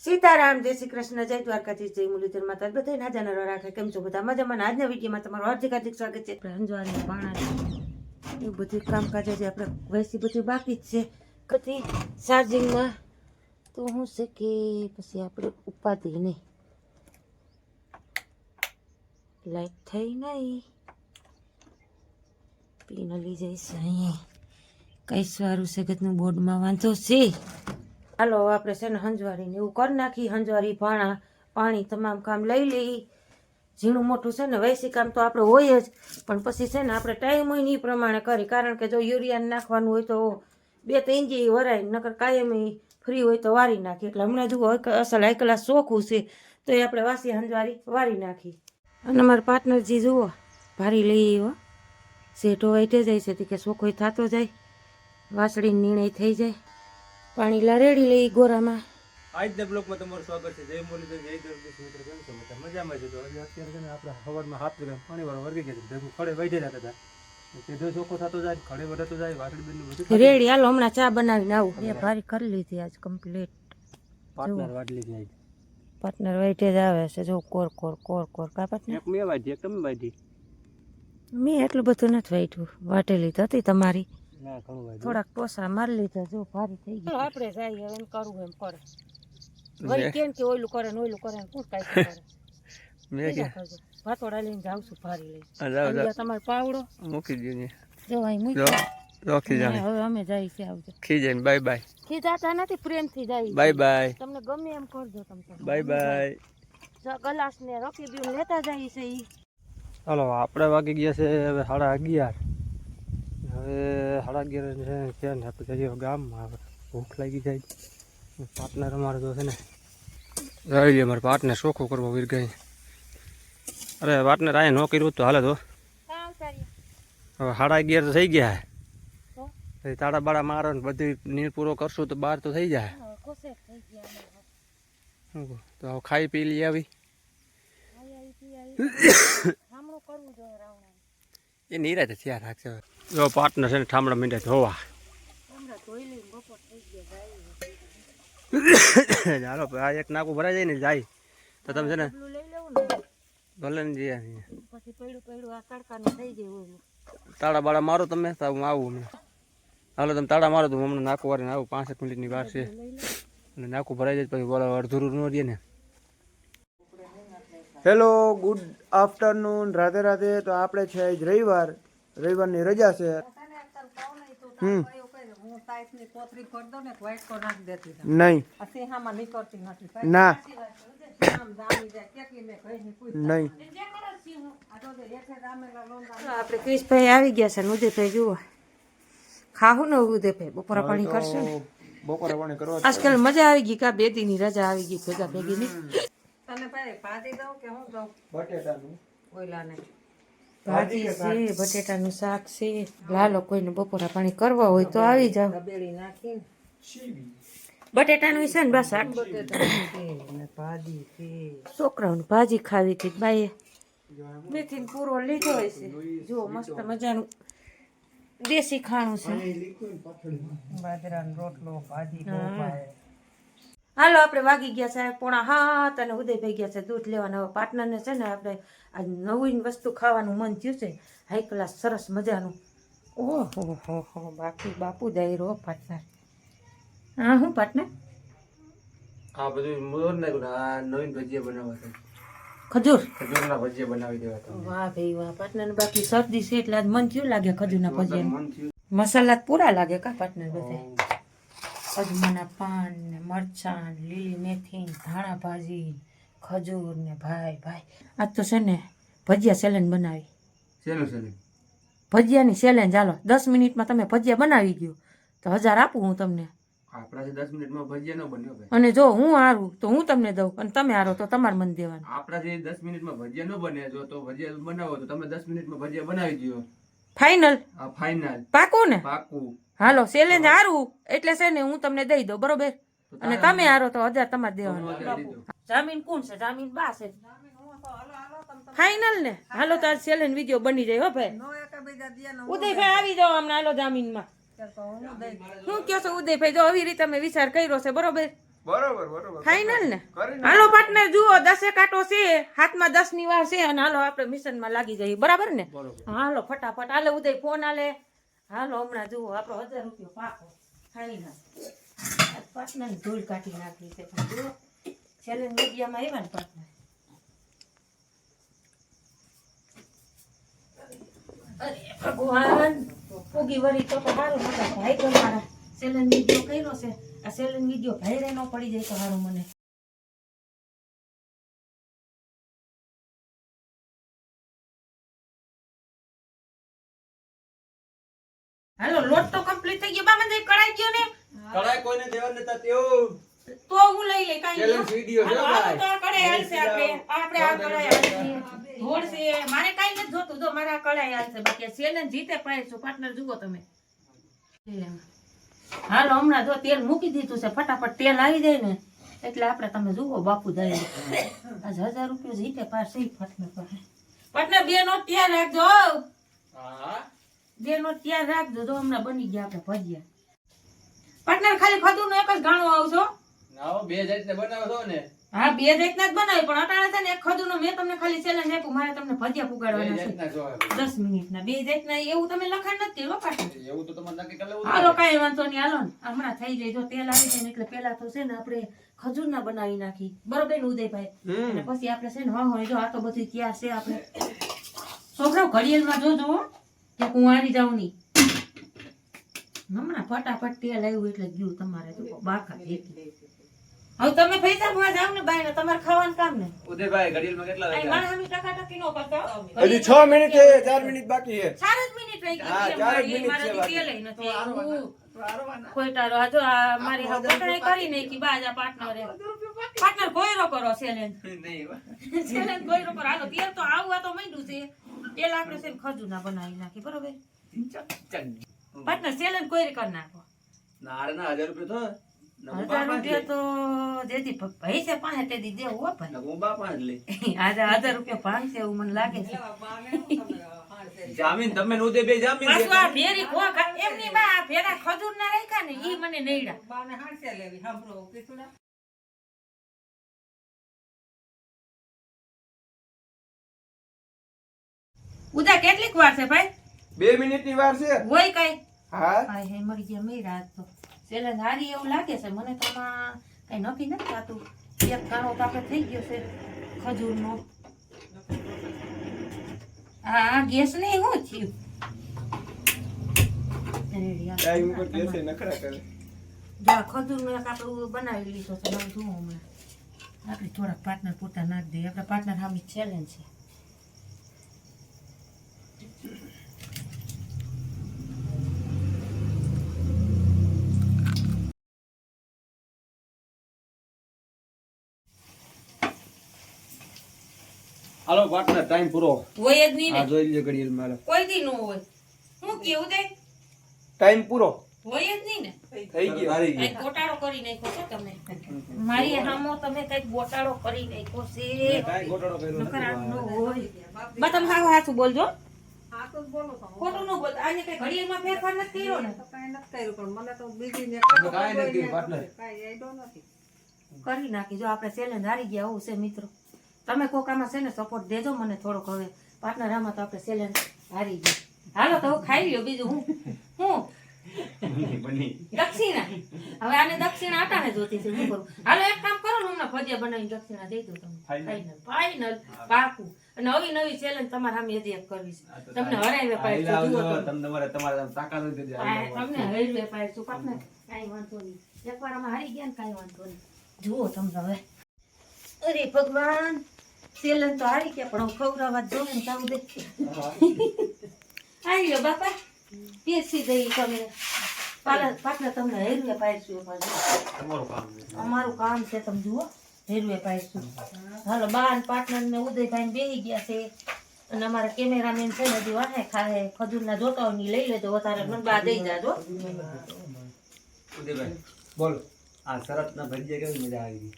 સીતારામ, જય શ્રી કૃષ્ણ, જય દ્વારકાધીશ, જય મુરલીધર માતા, બધા નાજા નરો રાખે. કેમ છો બધા મજામાં? આજના વિડીયોમાં તમારું હાર્દિક સ્વાગત છે. હંજવારી પાણા એવું બધું કામકાજ જે આપણે વૈસી બધું બાકી જ છે. કથી ચાર્જિંગમાં તો હું છે કે પછી આપણે ઉપાધિ નહીં, લાઈટ થઈ નહીં, પીને લઈ જઈશ. અહીંયા કઈ સારું સગતનું બોર્ડમાં વાંધો છે. હાલો આપણે છે ને હંજવારીને એવું કરી નાખી. હંજવારી ભાણા પાણી તમામ કામ લઈ લઈ. ઝીણું મોટું છે ને વૈસી કામ તો આપણે હોય જ, પણ પછી છે ને આપણે ટાઈમ હોય ને એ પ્રમાણે કરી. કારણ કે જો યુરિયા નાખવાનું હોય તો 2-3 જી વરાય, નકર કાયમી ફ્રી હોય તો વારી નાખી. એટલે હમણાં જુઓ અસલ આઈકલા શોખું છે તો એ આપણે વાસી હંજવારી વારી નાખી. અને અમારા પાર્ટનરજી જુઓ ભારી લઈ આવ્યો, સેટો વાઈટે જાય છે કે શોખોય થતો જાય, વાસળી નિર્ણય થઈ જાય. પાણી લારેડી લઈ ગોરામાં. આજના બ્લોગમાં તમારું સ્વાગત છે. જય મુરલીધર, જય દ્વારકાધીશ મિત્રો. કેમ છો બધા? મજામાં છે. તો હજી અત્યારે છે ને આપણે સવારમાં 7 વાગે પાણી વાળો વર્ગી ગયા છે. ભેગું ખડે વહી જતા હતા. સીધો ચોખ્ખો થતો જાય, ખડે વધતો જાય, વાસળી બેન બધું રેડી. હાલો હમણાં ચા બનાવીને આવું. એ ભારી કરી લીધી આજ કમ્પ્લીટ. પાર્ટનર વાટલી જ નહીં, પાર્ટનર વાઈટે જ આવે છે. જો કોર કોર કોર કોર કા પાર્ટનર? એક મેં વાટી, એક તમે વાટી. મેં એટલું બધું નથી વાટ્યું, વાટેલી તો હતી તમારી. ના ઘણું વાટી. થોડાક ટોસા મારી લીધા. જો ભારી થઈ ગઈ. આપણે જઈએ હવે, એમ કરવું એમ પડે. વળી કેમ કે ઓયલું કરે ને ઓયલું કરે ને કોણ કાંઈ કરે. મેં કે ભાતોડા લઈને જાઉં છું ભારી લઈ. તમારો પાવડો મૂકી દો. જો અહીં મૂકી રોકી જાને. હવે અમે જઈએ છીએ. આવજો. ખીજાઈને બાય બાય. ખીજાતા નથી, પ્રેમથી જાય. Bye bye. તમને ગમે એમ કરજો. તમે બાય બાય. ગ્લાસ ને રકીબી લેતા જાય છે ઈ. હાલો આપણે વાગી ગયા છે હવે 11:30. હવે 11:30 છે ને આપણે જઈએ ગામમાં. ભૂખ લાગી જાય. પાર્ટનર અમારે તો છે ને રહી અમારે પાર્ટનર ચોખ્ખું કરવો વીર ગઈ. અરે પાર્ટનર આ ન કર્યું તો હાલે તો હવે 11:30 તો થઈ ગયા. તાળા બાળા મારો ને બધી નીર પૂરો કરશું તો 12 તો થઈ જાય. તો હવે ખાઈ પી લઈ આવી. એ નીરાતે થયા રાખશે. જો પાર્ટનર છે ને ઠામડા મીંડે ધોવા. ચાલો આ એક નાકું ભરાઈ જાય ને જાય તો તમે છે ને ભલે ને જઈએ. તાળા બાળા મારો તમે તો હું આવું હમણાં. હાલો તમે તાળા મારો તો હું હમણાં નાકું વાળીને આવું. 5 મિનિટની વાર છે અને નાકું ભરાઈ જાય પછી બોલા અડધું ન રહીએ ને. Hello, good afternoon, Radhe Radhe. તો આપણે છે આજ રવિવારની રજા છે. નહીં ના નહીં. આપણે ક્રિશભાઈ આવી ગયા છે ને ઉદયભાઈ જુઓ ખાવું ને ઉદયભાઈ બપોરા પાણી કરશું ને. બપોરે પાણી કરવા આજકાલ મજા આવી ગઈ કા 2 દીની રજા આવી ગઈ ભેગા ભેગી ની. બટેટાનું ઓઈલાને ભાજી છે, બટેટાનું શાક છે. લાલો કોઈને બપોરા પાણી કરવા હોય તો આવી જાવ. બટેટાનું છે ને બસ શાક. છોકરાઓને ભાજી ખાવી હતી બાઈએ મેથી પૂરો લીધો હોય છે. જુઓ મસ્ત મજાનું દેશી ખાણું છે. બાજરાનો રોટલો, ભાજી. હાલો આપણે વાગી ગયા છે 6:45 અને ઉદયભાઈ ગયા છે દૂધ લેવાના. હવે પાર્ટનરને છે ને આપણે આ નવીન વસ્તુ ખાવાનું મન થયું છે. હાઈ ક્લાસ સરસ મજાનું. ઓહો હો બાકી બાપુ દાયરો પાર્ટનર. હા હું પાર્ટનર આ બધું મોર નાખ્યું ને આ નવીન ભજીયા બનાવવા છે. ખજૂરના ભજીયા બનાવી દેવા હતા. વાહ ભાઈ વાહ. પાર્ટનર બાકી શરદી છે એટલે આજ મન થયું લાગે ખજૂરના ભજીયા. મસાલા પૂરા લાગે કા પાર્ટનર? બધે અજમાના પાન ને મરચાં, લીલી મેથી, ધાણા ભાજી, ખજૂર ને ભાઈ આજ તો છે ને ભજીયા ચેલેન્જ બનાવી. ભજીયાની ચેલેન્જ. હાલો 10 મિનિટમાં તમે ભજીયા બનાવી ગયો તો 1000 આપું હું તમને. આપણાથી 10 મિનિટમાં ભજીયા ન બન્યો ભાઈ. અને જો હું હારું તો હું તમને દઉં અને તમે હારો તો તમારે મને દેવાનું. આપણાથી 10 મિનિટમાં ભજીયા ન બને જો તો ભજીયા બનાવો તો તમે 10 મિનિટમાં ભજીયા બનાવી દો. ફાઇનલ? હા ફાઇનલ. પાકું ને? પાકું. હાલો ચેલેન્જ હારું એટલે છે ને હું તમને દઈ દઉં બરોબર. અને તમે હારો તો 1000 તમારે દેવાનું. જામીન કોણ છે? જામીન બા છે. ફાઇનલ ને? હાલો તો આ ચેલેન્જ વિડિયો બની જાય હો ભાઈ. ઉદયભાઈ આવી જાવ હમણાં. હાલો જામીનમાં. શું કહો છો ઉદયભાઈ? જો આવી રીતે અમે વિચાર કર્યો છે બરોબર. બરોબર ફાઈનલ ને કરી હાલો પાર્ટનર જુઓ 10 કાંટો છે હાથમાં 10 ની વાર છે અને હાલો આપણે મિશનમાં લાગી જઈએ બરાબર ને હાલો ફટાફટ હાલે ઉદય ફોન હાલે હાલો હમણાં જુઓ આપણો 1000 રૂપિયો પાકો ફાઈનલ પાર્ટનર ધૂળ કાઢી નાખી છે પણ જુઓ ચેલેન્જ મીડિયામાં આવ્યા ને પાર્ટનર અરે ભગવાન પૂગી વળી તો મારું મોટા ભાઈ તમારા ચેલેન્જ વિડીયો કર્યો છે આ ચેલેન્જ વિડીયો ભાઈ રે ન પડી જાય તો સારું મને હાલો લોટ તો કમ્પ્લીટ થઈ ગયો બા મને કઢાઈ ગયો ને કડાઈ કોઈને દેવા નતા તેવું તો હું લઈ લે કાઈ ચેલેન્જ વિડિયો છે ભાઈ તો કઢાઈ હાલશે આપણે આ કઢાઈ હાલશે ધોળ છે મારે કાઈ નથી જોતું જો મારા કઢાઈ હાલશે બાકી ચેલેન્જ જીતે પાડશું પાર્ટનર જુઓ તમે હાલો હમણાં જો તેલ મૂકી દીધું છે ફટાફટ તેલ આવી જાય ને એટલે આપણે તમે જુઓ બાપુ જાય આજ 1000 રૂપિયા જીતે પાડશે પાર્ટનર બે નોટ તૈયાર રાખજો હા બે નોટ તૈયાર રાખજો જો હમણાં બની ગયા આપણે ભજીયા પાર્ટનર ખાલી ખદુનો એક જ ગાણો આવજો નાઓ બે જાતને બનાવો છો ને હા બે જાતના જ બનાવી પણ અટાણે છે ને એક ખદુનો મેં તમને ખાલી ચેલેન્જ આપ્યું મારે તમને ભજીયા પુગાડવાના છે 10 મિનિટના બે જાતના એવું તમે લખાણ નથી કર્યું પાર્ટનર એવું તો તમારે નક્કી કરી લેવું હાલો કાંઈ વાંધો નહીં હાલો ને હમણાં થઈ જાય જો તેલ આવી જાય ને એટલે પેલા તો છે ને આપણે ખજૂરના બનાવી નાખી બરોબર ને ઉદયભાઈ અને પછી આપણે છે ને હોય જો આ તો બધી તૈયાર છે આપણે છોકરાઓ ઘડિયાળમાં જોજો કે હું આવી જાઉં નહીં હમણાં ફટાફટ તેલ આવ્યું એટલે ગયું તમારે તો બાકા જેટલી હવે તમે પૈસા ભવા જાવ ને બાઈ ને તમારે ખાવાનું કામ ને ઉદયભાઈ ઘડિયાળમાં કેટલા અહીં મારા હમી ટકાટકી નો કરતો હજી 6 મિનિટ છે 4 મિનિટ બાકી છે 4 જ મિનિટ રહી હા, ગઈ 4 જ મિનિટ છે મારા બાકી. તેલ નથી કોઈ તારો આ જો આ મારી હા બટરાઈ કરી નહીં કે બાજા પાર્ટનર કોઈરો કરો ચેલેન્જ ચેલેન્જ કોઈરો કરો હાલો તેલ તો આવવા તો માંડ્યું છે તેલ આપણે છે ને ખજૂરના બનાવી નાખી બરોબર પાર્ટનર ચેલેન્જ કોઈ કરી નાખો ના 1000 રૂપિયા 1000 રૂપિયા તો જેથી પૈસા પાસે તેથી દેવું હો ભાઈ તો હું બાપા જ લે આજે 1000 રૂપિયા પાંચ છે એવું મને લાગે છે જામીન તમે નો દે બે જામીન પાછું આ ભેરી કોક એમની બા આ ભેરા ખજૂર ના રાખ્યા ને ઈ મને નઈડા ઉદા કેટલીક વાર છે ભાઈ 2 મિનિટની વાર છે હોય કઈ હા હાય હે મરી ગયા મેં રાત તો ચેલેન્જ હારી એવું લાગે છે મને તો આમાં કઈ નક્કી નથી થતું એક ખાણો તો આપણે થઈ ગયો છે ખજૂરનો આ ગેસ ને શું થયું ટાઈમ ઉપર કેસે નખરા કરે જા ખજૂરનો એક આપણે બનાવી લીધો છે નવું જોઉં હમણાં આપણે થોડાક પાર્ટનર પોતા નાખી દઈએ આપણા પાર્ટનર સામે ચેલેન્જ છે હાલો પાર્ટનર ટાઈમ પૂરો હોય જ નહીં આ ને જોઈ લે ઘડિયાળ મારે કોઈ દી નો હોય હું કેવું દે ટાઈમ પૂરો હોય જ નહીં ને થઈ ગયો હારી કઈક ગોટાળો કરી નાખ્યો છો તમે મારી સામો તમે કઈક ગોટાળો કરી નાખ્યો છે કાઈ ગોટાળો કર્યો નકર આ નો હોય બા તમે હાવ હાચું બોલજો ખોટું ન બોલ આજે કઈ ઘડિયાળમાં ફેરફાર નથી કર્યો ને કાઈ નથી પાર્ટનર કરી નાખી જો આપણે ચેલેન્જ હારી ગયા હોવું છે મિત્રો તમે કોકામાં છે ને સપોર્ટ દેજો મને થોડોક હવે પાર્ટનર આમાં તો આપણે ચેલેન્જ હારી ગયા હાલો તો હવે ખાઈ લ્યો બીજું હું દક્ષિણા હવે આને દક્ષિણા આટાને જોતી છે શું કરું હાલો એક કામ કરો ને હમણાં ભજીયા બનાવીને દક્ષિણા દઈ દો તમે ફાઈનલ પાકું અને નવી નવી ચેલેન્જ તમારે સામે હજી એક કરવી છે તમને હરાવે પાડશું જુઓ તમારે તાકાત નથી તમને હરાવે પાડશું પાર્ટનર કાંઈ વાંધો નહીં એકવાર આમાં હારી ગયા ને કાંઈ વાંધો નહીં જુઓ તમને હવે અરે ભગવાન ચેલેન્જ તો હારી ગયા પણ હું ખવડાવવા જ જોઉં ને તાવ દે આવી ગયો બાપા પેસી દઈ તમે પાટલા તમને હેરવે પાડશું અમારું કામ છે તમે જુઓ હેરવે પાડશું હાલો બાન પાર્ટનર ને ઉદયભાઈ ને બેસી ગયા છે અને અમારા કેમેરામેન છે ને હજી વાહે ખાહે ખજૂરના જોતા ની લઈ લેજો વધારે મને બા દઈ જાજો ઉદયભાઈ બોલ આ શરત ના ભજીયા કેવી મજા આવી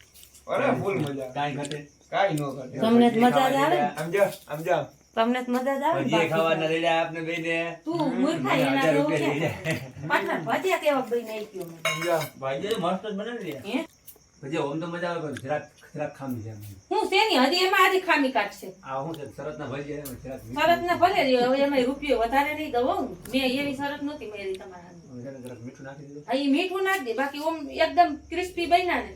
અરે ફૂલ મજા કાઈ ઘટે કાઈ નો ઘટે તમને જ મજા જ આવે સમજો તમને જ મજા જ આવે ભજીયા ખાવાના રેડા આપને બેને તું મૂર્ખા એના જેવું છે પાટલા ભજીયા કેવા બઈ નહીં કયો સમજો ભજીયા મસ્ત જ બનાવી દે હે પછી ઓમ તો મજા આવે પણ જરાક ખામી છે એમ. હું શેની હજી એમાં આજી ખામી કાઢશે આ શું છે શરતના ભજી એમ જરાક શરત ને ભલે રહ્યો, હવે એમાં રૂપિયો વધારે નહીં દઉં હો. મેં એવી શરત નહોતી મેરી તમારા જરાક મીઠું નાખી દીધું. આ ઈ મીઠું નાખ દે, બાકી ઓમ એકદમ ક્રિસ્પી બન્યા ને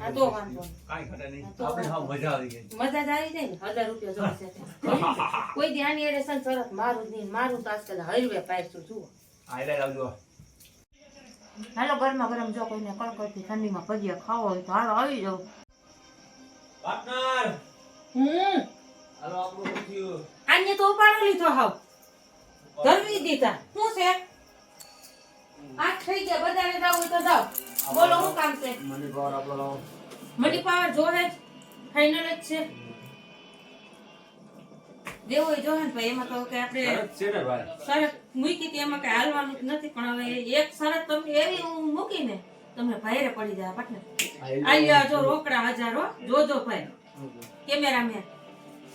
આ તો વાંધો નહીં. કાંઈ ઘટે નહીં. આ તો આપણે હાવ મજા આવી ગઈ. મજા જ આવી જાય ને 1000 રૂપિયા જોડશે તે. કોઈ દી આની એડે સન શરત મારું જ નહીં, મારું તો આજકાલ હલવે પાડશું જુઓ. આ લે આવજો. હાલો ગરમા ગરમ જો કોઈને કડકડતી ઠંડીમાં ભજીયા ખાવા હોય તો હાલો આવી જાવ. પાર્ટનર હાલો આપણું શું થયું? આને તો ઉપાડો લીધો હાવ ધરવી દીધા. શું છે આઠ થઈ ગયા, બધાને જાવ હોય તો જાવ. બોલો શું કામ છે? મની પાવર આપણો મની પાવર જોહે જ, ફાઇનલ જ છે. દેવો હોય જોહે ને ભાઈ, એમાં તો કે આપણે શરત છે ને ભાઈ. શરત મૂકી હતી એમાં કઈ હાલવાનું જ નથી, પણ હવે એક શરત તમને એવી હું મૂકીને તમને ભાઈરે પડી જાય પાટને. આલ્યા જો રોકડા 1000 હો, જોજો ભાઈ. કેમેરામેન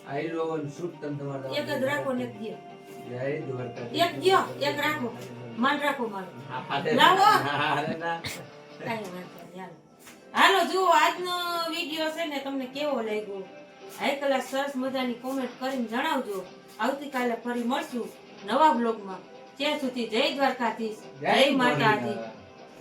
આઈ લોન શૂટ તમ તમારા એક જ રાખો ને એક દ્યો. જય દ્વારકા. એક દ્યો, એક રાખો. માન રાખો માન. હાલે લાવો. હાલે ના. કાંઈ વાંધો નહીં, હાલો. હાલો જુઓ, આજનો વિડીયો છે ને તમને કેવો લાગ્યો? હાઈ ક્લાસ સરસ મજાની કોમેન્ટ કરીને જણાવજો. આવતીકાલે ફરી મળશું નવા બ્લોગમાં. ત્યાં સુધી જય દ્વારકાધીશ, જય માતાજી.